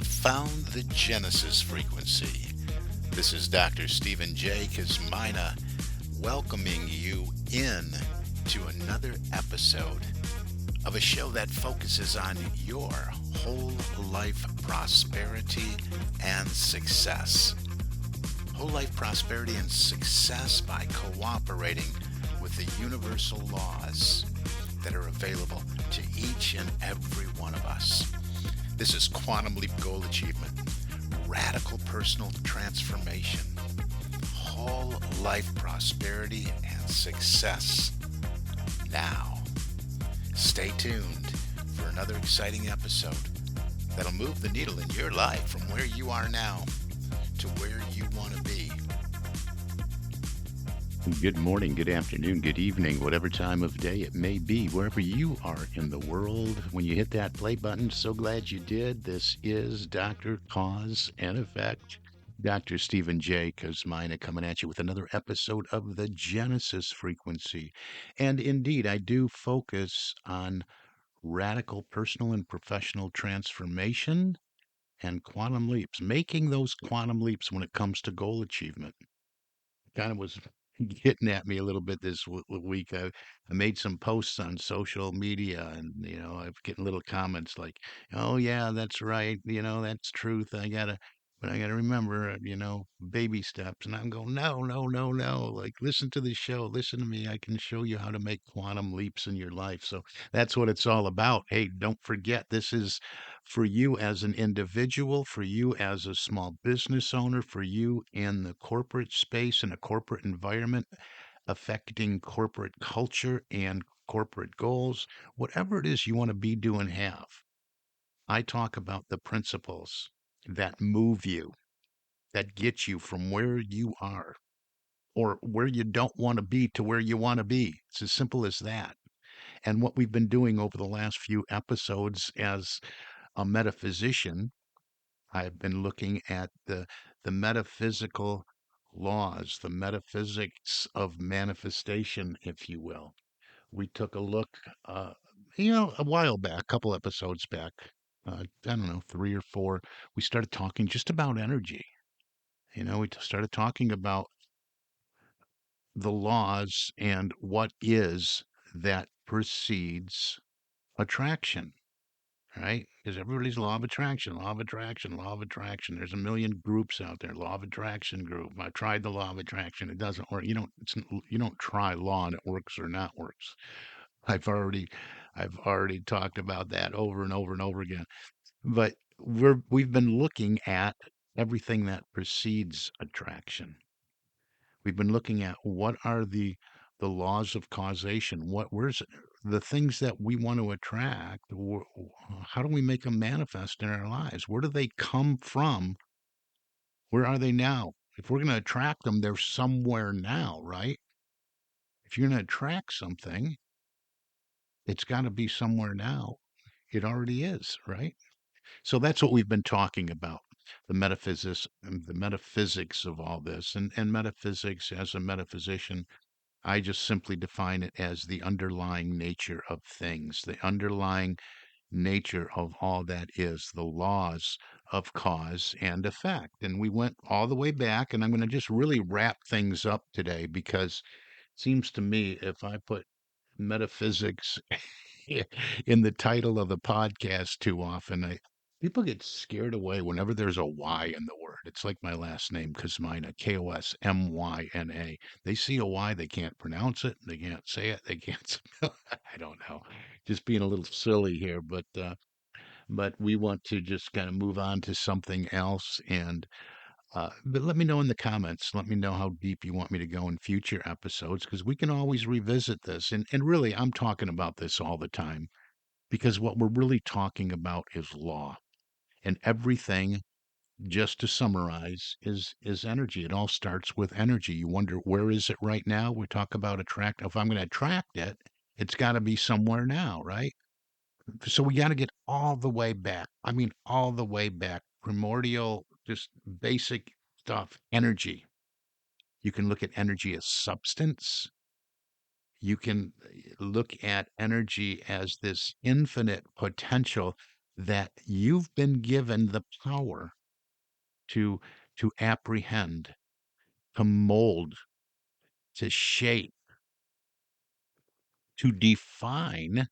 have found the Genesis frequency. This is Dr. Stephen J. Kazmina welcoming you in to another episode of a show that focuses on your whole life prosperity and success. Whole life prosperity and success by cooperating with the universal laws that are available to each and every one of us. This is Quantum Leap Goal Achievement, Radical Personal Transformation, Whole Life Prosperity and Success. Now, stay tuned for another exciting episode that'll move the needle in your life from where you are now to where you want to be. Good morning, good afternoon, good evening, whatever time of day it may be, wherever you are in the world. When you hit that play button, so glad you did. This is Dr. Cause and Effect. Dr. Stephen J. Kazmina coming at you with another episode of the Genesis frequency. And indeed, I do focus on radical personal and professional transformation and quantum leaps, making those quantum leaps when it comes to goal achievement. Kind of was getting at me a little bit this week. I made some posts on social media, and I'm getting little comments like, "Oh yeah, that's right. That's truth. But I gotta remember, baby steps." And I'm going, "No, no, no, no. Like, listen to the show. Listen to me. I can show you how to make quantum leaps in your life." So that's what it's all about. Hey, don't forget, this is for you as an individual, for you as a small business owner, for you in the corporate space, in a corporate environment, affecting corporate culture and corporate goals, whatever it is you want to be, do, and have. I talk about the principles that move you, that get you from where you are or where you don't want to be to where you want to be. It's as simple as that. And what we've been doing over the last few episodes as a metaphysician, I've been looking at the metaphysical laws, the metaphysics of manifestation, if you will. We took a look, a while back, a couple episodes back, I don't know, three or four. We started talking just about energy. We started talking about the laws and what is that precedes attraction. Right? Because everybody's law of attraction, law of attraction, law of attraction. There's a million groups out there. Law of attraction group. I tried the law of attraction. It doesn't work. You don't try law and it works or not works. I've already I've already talked about that over and over and over again. But we've been looking at everything that precedes attraction. We've been looking at what are the laws of causation. Where's the things that we want to attract? How do we make them manifest in our lives? Where do they come from? Where are they now? If we're going to attract them, they're somewhere now, right? If you're going to attract something, it's got to be somewhere now. It already is, right? So that's what we've been talking about. The metaphysics of all this, and metaphysics as a metaphysician, I just simply define it as the underlying nature of things, the underlying nature of all that is, the laws of cause and effect. And we went all the way back, and I'm going to just really wrap things up today because it seems to me if I put metaphysics in the title of the podcast too often, people get scared away whenever there's a Y in the word. It's like my last name, Kosmina, Kosmyna. They see a Y, they can't pronounce it, they can't say it, they can't spell. I don't know. Just being a little silly here, but we want to just kind of move on to something else. And but let me know in the comments. Let me know how deep you want me to go in future episodes because we can always revisit this. And really, I'm talking about this all the time because what we're really talking about is law. And everything, just to summarize, is energy. It all starts with energy. You wonder where is it right now? We talk about attract. If I'm going to attract it, it's got to be somewhere now, right? So we got to get all the way back. I mean, all the way back. Primordial, just basic stuff. Energy. You can look at energy as substance. You can look at energy as this infinite potential that you've been given the power to apprehend, to mold, to shape, to define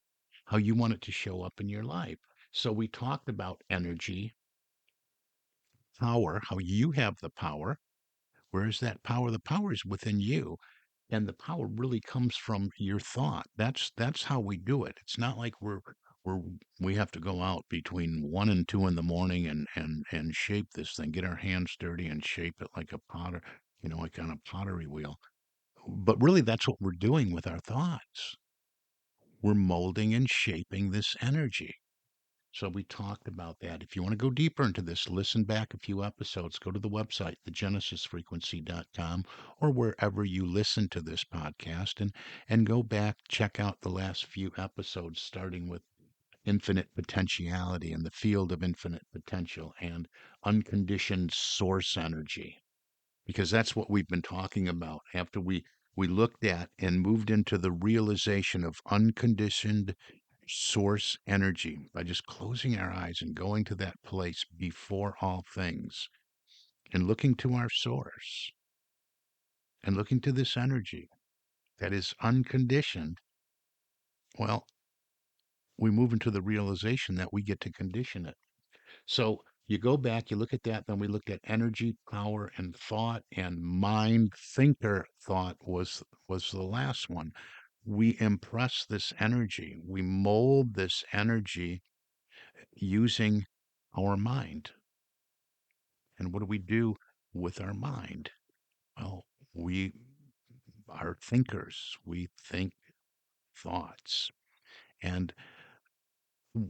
how you want it to show up in your life. So we talked about energy, power, how you have the power. Where is that power? The power is within you. And the power really comes from your thought. That's how we do it. It's not like we're we have to go out between 1 and 2 in the morning and shape this thing, get our hands dirty and shape it like a potter, like on a pottery wheel. But really, that's what we're doing with our thoughts. We're molding and shaping this energy. So we talked about that. If you want to go deeper into this, listen back a few episodes, go to the website, thegenesisfrequency.com, or wherever you listen to this podcast, and go back, check out the last few episodes, starting with infinite potentiality and the field of infinite potential and unconditioned source energy, because that's what we've been talking about after we looked at and moved into the realization of unconditioned source energy by just closing our eyes and going to that place before all things and looking to our source and looking to this energy that is unconditioned. Well, we move into the realization that we get to condition it. So you go back, you look at that, then we looked at energy, power, and thought, and mind. Thinker thought was the last one. We impress this energy, we mold this energy using our mind. And what do we do with our mind? Well, we are thinkers. We think thoughts. And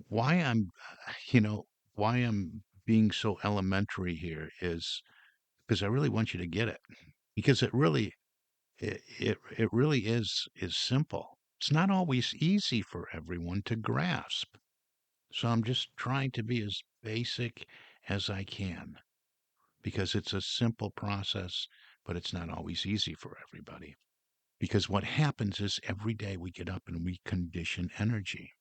why I'm, you know, why I'm being so elementary here is because I really want you to get it. Because it really is simple. It's not always easy for everyone to grasp. So I'm just trying to be as basic as I can because it's a simple process, but it's not always easy for everybody. Because what happens is every day we get up and we condition energy.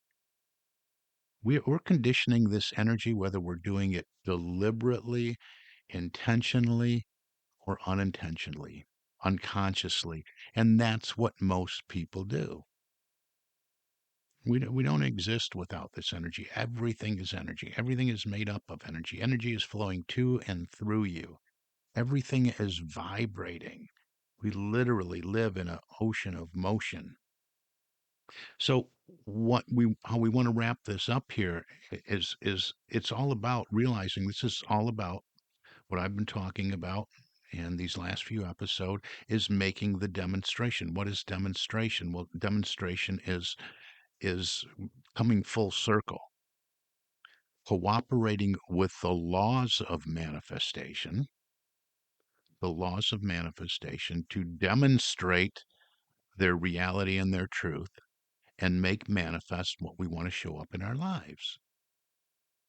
We're conditioning this energy, whether we're doing it deliberately, intentionally, or unintentionally, unconsciously. And that's what most people do. We don't exist without this energy. Everything is energy. Everything is made up of energy. Energy is flowing to and through you. Everything is vibrating. We literally live in an ocean of motion. So how we want to wrap this up here is it's all about realizing this is all about what I've been talking about in these last few episodes is making the demonstration. What is demonstration? Well, demonstration is coming full circle, cooperating with the laws of manifestation to demonstrate their reality and their truth and make manifest what we want to show up in our lives.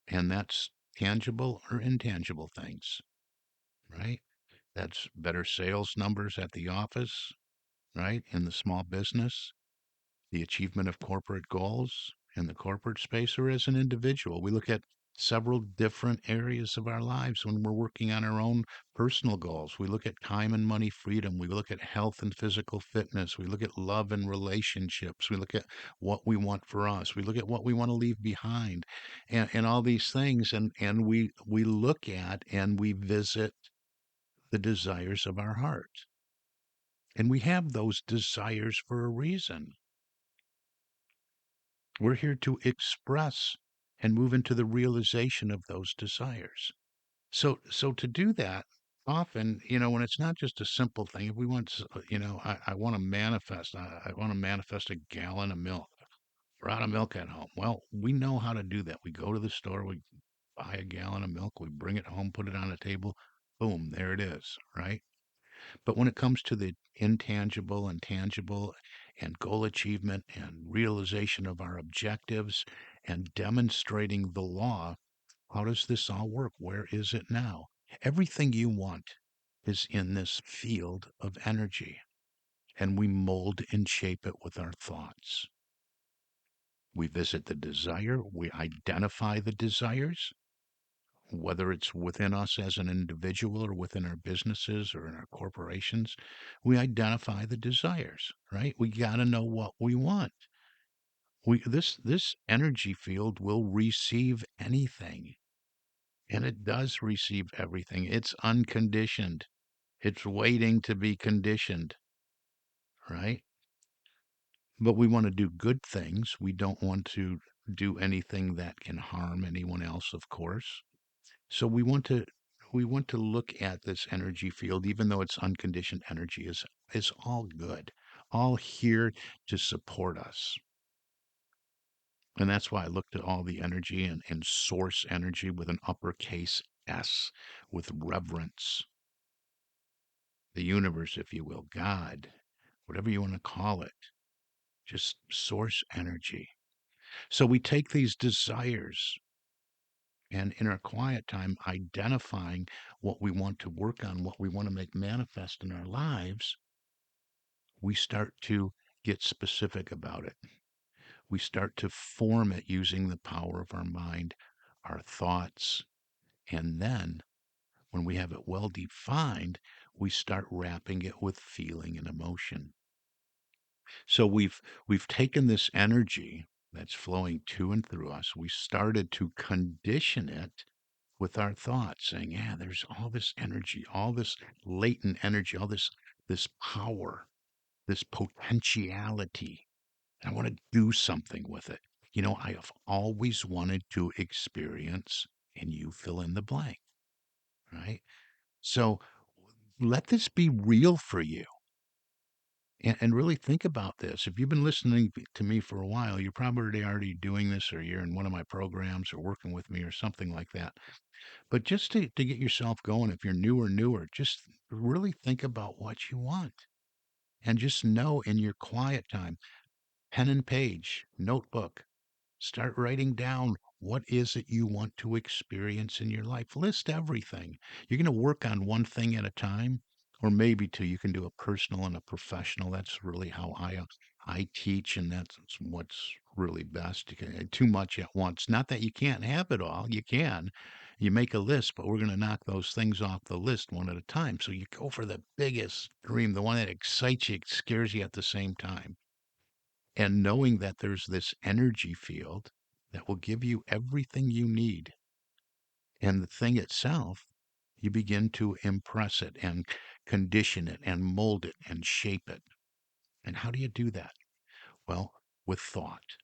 And that's tangible or intangible things, right? That's better sales numbers at the office, right? In the small business, the achievement of corporate goals in the corporate space, or as an individual. We look at several different areas of our lives when we're working on our own personal goals. We look at time and money freedom. We look at health and physical fitness. We look at love and relationships. We look at what we want for us. We look at what we want to leave behind and all these things. And we look at and we visit the desires of our heart. And we have those desires for a reason. We're here to express and move into the realization of those desires. So to do that, often, when it's not just a simple thing, if we want, I want to manifest, I want to manifest a gallon of milk. We're out of milk at home. Well, we know how to do that. We go to the store, we buy a gallon of milk, we bring it home, put it on a table, boom, there it is, right? But when it comes to the intangible and tangible and goal achievement and realization of our objectives and demonstrating the law, how does this all work? Where is it now? Everything you want is in this field of energy, and we mold and shape it with our thoughts. We visit the desire, we identify the desires, whether it's within us as an individual or within our businesses or in our corporations. We identify the desires, right? We got to know what we want. This energy field will receive anything, and it does receive everything. It's unconditioned. It's waiting to be conditioned, right? But we want to do good things. We don't want to do anything that can harm anyone else, of course. So we want to look at this energy field, even though it's unconditioned energy, is all good, all here to support us. And that's why I looked at all the energy and source energy with an uppercase S, with reverence. The universe, if you will, God, whatever you want to call it, just source energy. So we take these desires and in our quiet time, identifying what we want to work on, what we want to make manifest in our lives, we start to get specific about it. We start to form it using the power of our mind, our thoughts, and then when we have it well defined, we start wrapping it with feeling and emotion. So we've taken this energy that's flowing to and through us. We started to condition it with our thoughts, saying, "Yeah, there's all this energy, all this latent energy, all this power, this potentiality. I want to do something with it. I have always wanted to experience," and you fill in the blank, right? So let this be real for you. And really think about this. If you've been listening to me for a while, you're probably already doing this, or you're in one of my programs or working with me or something like that. But just to get yourself going, if you're newer, just really think about what you want. And just know in your quiet time, pen and page, notebook, start writing down what is it you want to experience in your life. List everything. You're going to work on one thing at a time, or maybe two. You can do a personal and a professional. That's really how I teach, and that's what's really best. You can too much at once. Not that you can't have it all. You can. You make a list, but we're going to knock those things off the list one at a time. So you go for the biggest dream, the one that excites you, scares you at the same time, and knowing that there's this energy field that will give you everything you need. And the thing itself, you begin to impress it and condition it and mold it and shape it. And how do you do that? Well, with thought.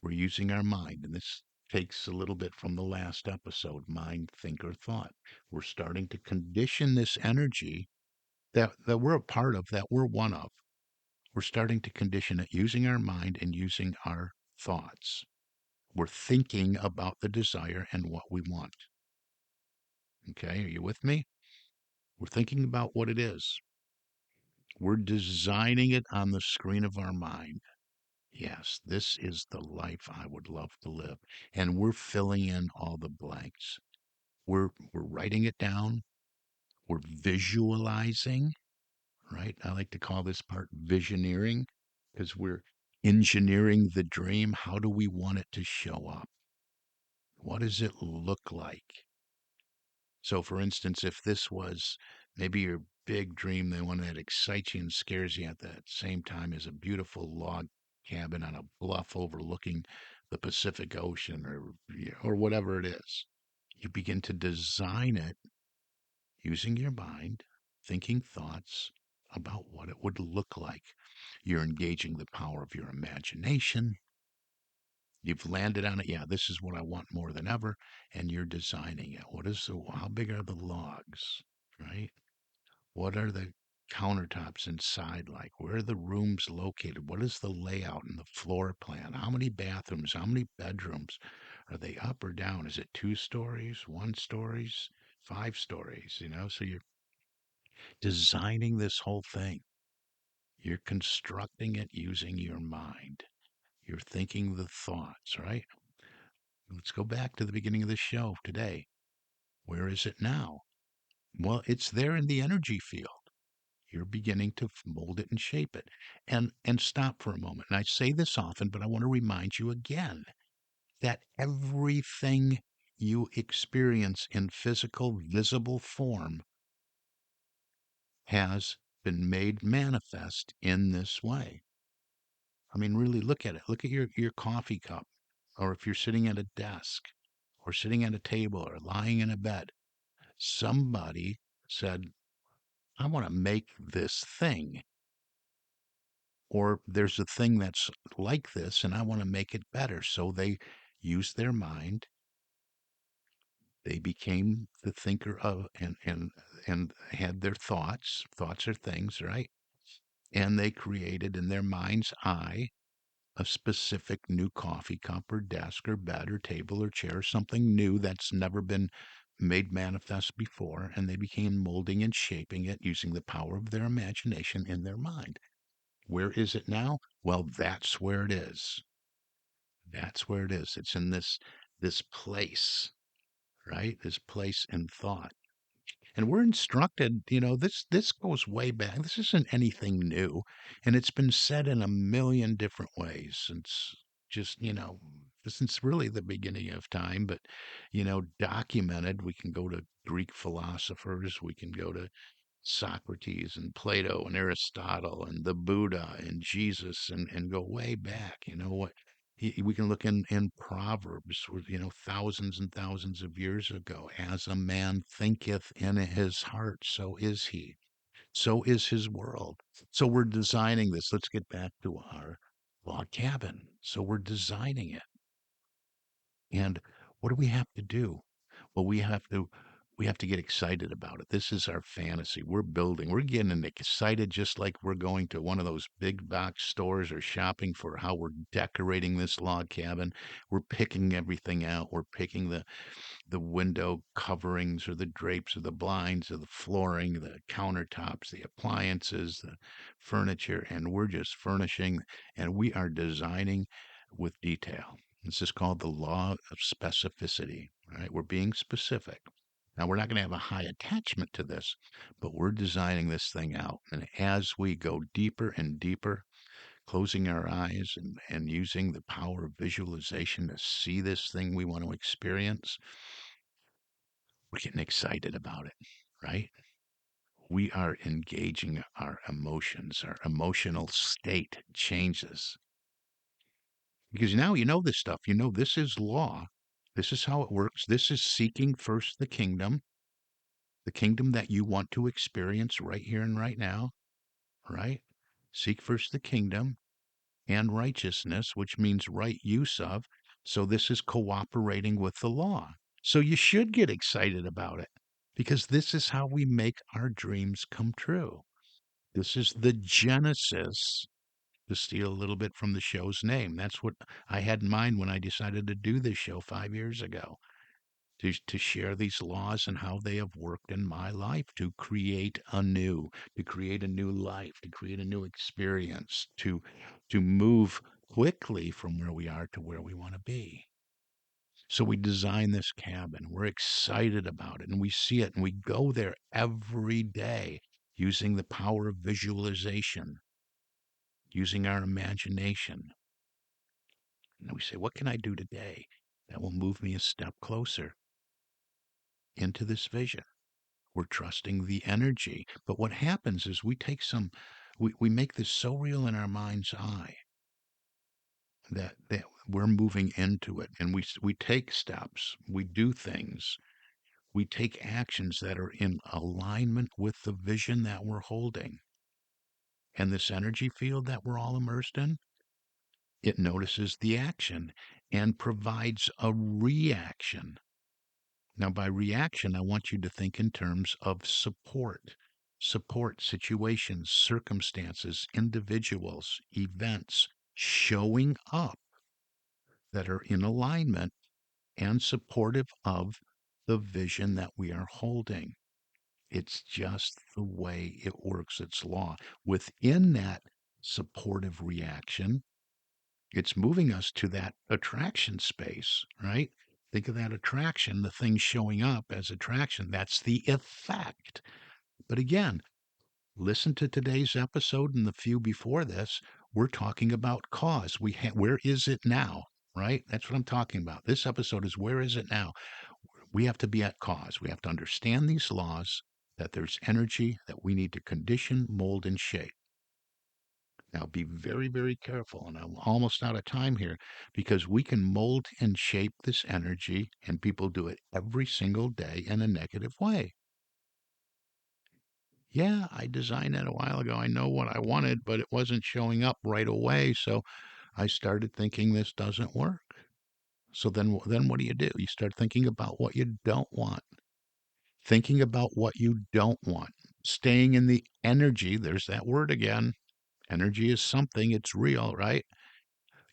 We're using our mind. And this takes a little bit from the last episode, mind, thinker, thought. We're starting to condition this energy that we're a part of, that we're one of. We're starting to condition it using our mind and using our thoughts. We're thinking about the desire and what we want. Okay, are you with me? We're thinking about what it is. We're designing it on the screen of our mind. Yes, this is the life I would love to live. And we're filling in all the blanks. We're writing it down. We're visualizing, right? I like to call this part visioneering, because we're engineering the dream. How do we want it to show up? What does it look like? So, for instance, if this was maybe your big dream, the one that excites you and scares you at the same time, is a beautiful log cabin on a bluff overlooking the Pacific Ocean, or whatever it is, you begin to design it using your mind, thinking thoughts about what it would look like. You're engaging the power of your imagination. You've landed on it. Yeah, this is what I want more than ever. And you're designing it. How big are the logs, right? What are the countertops inside like? Where are the rooms located? What is the layout and the floor plan? How many bathrooms? How many bedrooms? Are they up or down? Is it 2 stories, 1 stories, 5 stories? So you're designing this whole thing. You're constructing it using your mind. You're thinking the thoughts, right? Let's go back to the beginning of the show today. Where is it now? Well, it's there in the energy field. You're beginning to mold it and shape it. And stop for a moment. And I say this often, but I want to remind you again that everything you experience in physical, visible form has been made manifest in this way. I mean, really look at it. Look at your coffee cup, or if you're sitting at a desk, or sitting at a table, or lying in a bed. Somebody said, I want to make this thing, or there's a thing that's like this, and I want to make it better. So they used their mind. They became the thinker of and had their thoughts. Thoughts are things, right? And they created in their mind's eye a specific new coffee cup or desk or bed or table or chair, something new that's never been made manifest before, and they became molding and shaping it using the power of their imagination in their mind. Where is it now? Well, that's where it is. That's where it is. It's in this place, right? This place in thought. And we're instructed, this goes way back. This isn't anything new. And it's been said in a million different ways since just, since really the beginning of time, but, documented. We can go to Greek philosophers, we can go to Socrates and Plato and Aristotle and the Buddha and Jesus and go way back. You know what? We can look in Proverbs, thousands and thousands of years ago. As a man thinketh in his heart, so is he. So is his world. So we're designing this. Let's get back to our log cabin. So we're designing it. And what do we have to do? Well, we have to get excited about it. This is our fantasy. We're building. We're getting excited just like we're going to one of those big box stores or shopping for how we're decorating this log cabin. We're picking everything out. We're picking the window coverings or the drapes or the blinds or the flooring, the countertops, the appliances, the furniture, and we're just furnishing and we are designing with detail. This is called the law of specificity, right? We're being specific. Now, we're not going to have a high attachment to this, but we're designing this thing out. And as we go deeper and deeper, closing our eyes and using the power of visualization to see this thing we want to experience, we're getting excited about it, right? We are engaging our emotions, our emotional state changes. Because now you know this stuff. You know this is law. This is how it works. This is seeking first the kingdom that you want to experience right here and right now, right? Seek first the kingdom and righteousness, which means right use of. So this is cooperating with the law. So you should get excited about it because this is how we make our dreams come true. This is the genesis, to steal a little bit from the show's name. That's what I had in mind when I decided to do this show 5 years ago. To share these laws and how they have worked in my life to create a new life, to create a new experience, to move quickly from where we are to where we want to be. So we design this cabin. We're excited about it and we see it and we go there every day using the power of visualization, using our imagination. And we say, what can I do today that will move me a step closer into this vision? We're trusting the energy. But what happens is we make this so real in our mind's eye that we're moving into it and we take steps, we do things, we take actions that are in alignment with the vision that we're holding. And this energy field that we're all immersed in, it notices the action and provides a reaction. Now, by reaction, I want you to think in terms of support situations, circumstances, individuals, events showing up that are in alignment and supportive of the vision that we are holding. It's just the way it works. It's law. Within that supportive reaction, it's moving us to that attraction space, right? Think of that attraction, the thing showing up as attraction. That's the effect. But again, Listen to today's episode and the few before this. We're talking about cause. Where is it now? Right? That's what I'm talking about. This episode is where is it now? We have to be at cause. We have to understand these laws that there's energy that we need to condition, mold, and shape. Now, be very, very careful. And I'm almost out of time here because we can mold and shape this energy, and people do it every single day in a negative way. Yeah, I designed it a while ago. I know what I wanted, but it wasn't showing up right away. So I started thinking this doesn't work. So then what do? You start thinking about what you don't want, thinking about what you don't want, staying in the energy. There's that word again. Energy is something, it's real, right?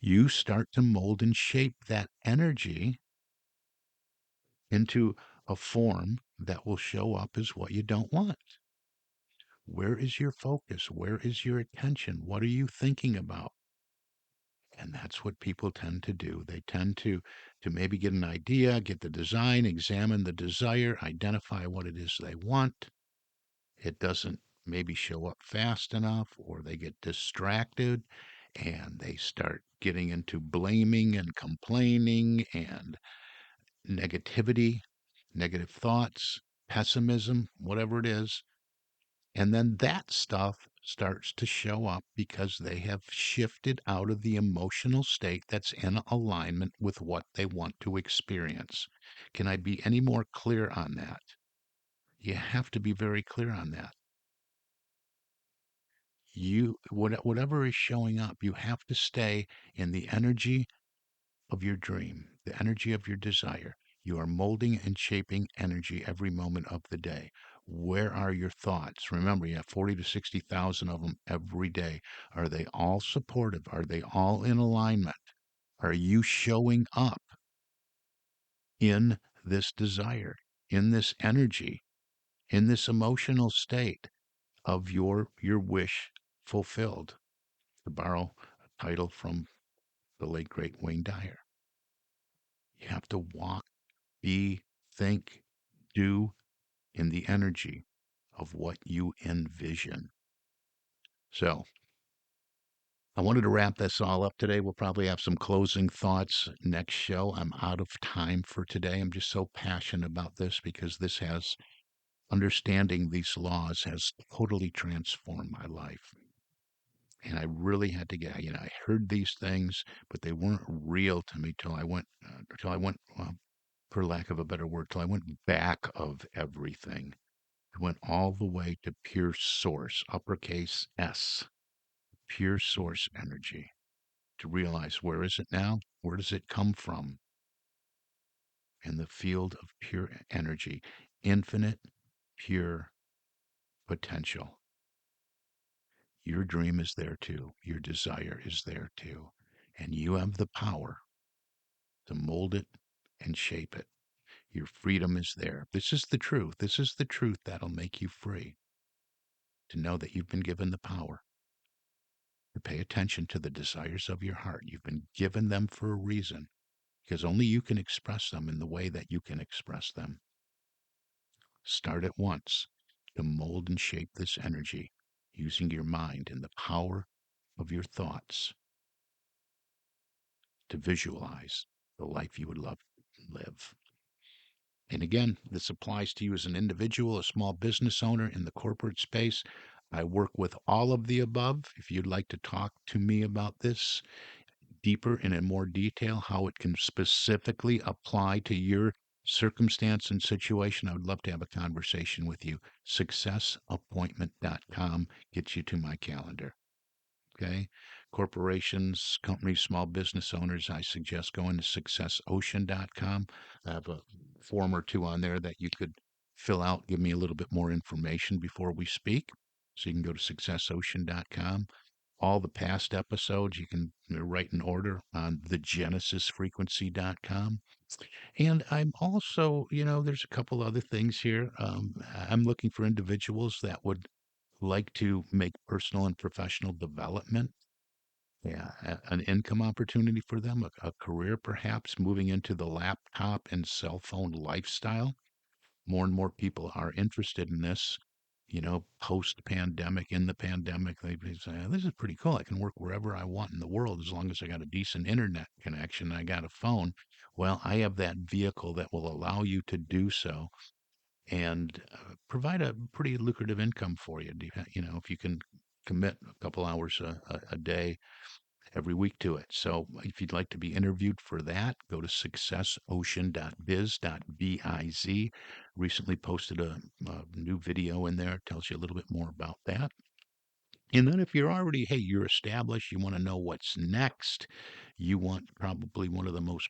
You start to mold and shape that energy into a form that will show up as what you don't want. Where is your focus? Where is your attention? What are you thinking about? And that's what people tend to do. They tend to maybe get an idea, get the design, examine the desire, identify what it is they want. It doesn't maybe show up fast enough, or they get distracted and they start getting into blaming and complaining and negativity, negative thoughts, pessimism, whatever it is. And then that stuff starts to show up because they have shifted out of the emotional state that's in alignment with what they want to experience. Can I be any more clear on that? You have to be very clear on that. Whatever is showing up, you have to stay in the energy of your dream, the energy of your desire. You are molding and shaping energy every moment of the day. Where are your thoughts? Remember, you have 40 to 60,000 of them every day. Are they all supportive? Are they all in alignment? Are you showing up in this desire, in this energy, in this emotional state of your wish fulfilled? To borrow a title from the late great Wayne Dyer. You have to walk, be, think, do in the energy of what you envision. So I wanted to wrap this all up today. We'll probably have some closing thoughts next show. I'm out of time for today. I'm just so passionate about this because this has understanding these laws has totally transformed my life. And I really had to get, I heard these things, but they weren't real to me till I went, for lack of a better word, till I went back of everything. I went all the way to pure source, uppercase S, pure source energy, to realize where is it now? Where does it come from? In the field of pure energy, infinite, pure potential. Your dream is there too. Your desire is there too. And you have the power to mold it and shape it. Your freedom is there. This is the truth. This is the truth that'll make you free. To know that you've been given the power to pay attention to the desires of your heart. You've been given them for a reason because only you can express them in the way that you can express them. Start at once to mold and shape this energy using your mind and the power of your thoughts to visualize the life you would love to live. And again, this applies to you as an individual, a small business owner in the corporate space. I work with all of the above. If you'd like to talk to me about this deeper and in more detail, how it can specifically apply to your circumstance and situation, I would love to have a conversation with you. Successappointment.com gets you to my calendar. Okay. Corporations, companies, small business owners, I suggest going to successocean.com. I have a form or two on there that you could fill out, give me a little bit more information before we speak. So you can go to successocean.com. All the past episodes you can write in order on thegenesisfrequency.com. And I'm also, there's a couple other things here. I'm looking for individuals that would like to make personal and professional development, yeah, an income opportunity for them, a career perhaps, moving into the laptop and cell phone lifestyle. More and more people are interested in this. post-pandemic, in the pandemic, they say, this is pretty cool. I can work wherever I want in the world as long as I got a decent internet connection. I got a phone. Well, I have that vehicle that will allow you to do so and provide a pretty lucrative income for you. If you can commit a couple hours a day every week to it. So if you'd like to be interviewed for that, go to successocean.biz. Recently posted a new video in there. It tells you a little bit more about that. And then if you're already, hey, you're established, you want to know what's next, you want probably one of the most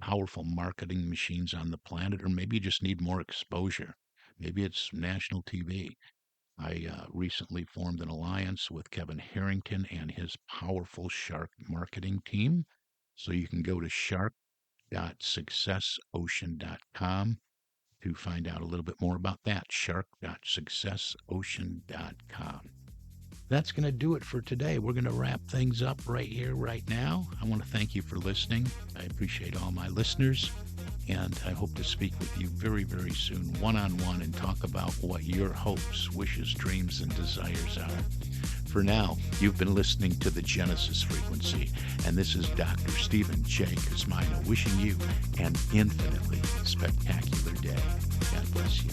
powerful marketing machines on the planet, or maybe you just need more exposure. Maybe it's national TV. I recently formed an alliance with Kevin Harrington and his powerful Shark marketing team. So you can go to shark.successocean.com to find out a little bit more about that. Shark.successocean.com. That's going to do it for today. We're going to wrap things up right here, right now. I want to thank you for listening. I appreciate all my listeners, and I hope to speak with you very, very soon, one-on-one, and talk about what your hopes, wishes, dreams, and desires are. For now, you've been listening to the Genesis Frequency, and this is Dr. Stephen J. Kosmina wishing you an infinitely spectacular day. God bless you.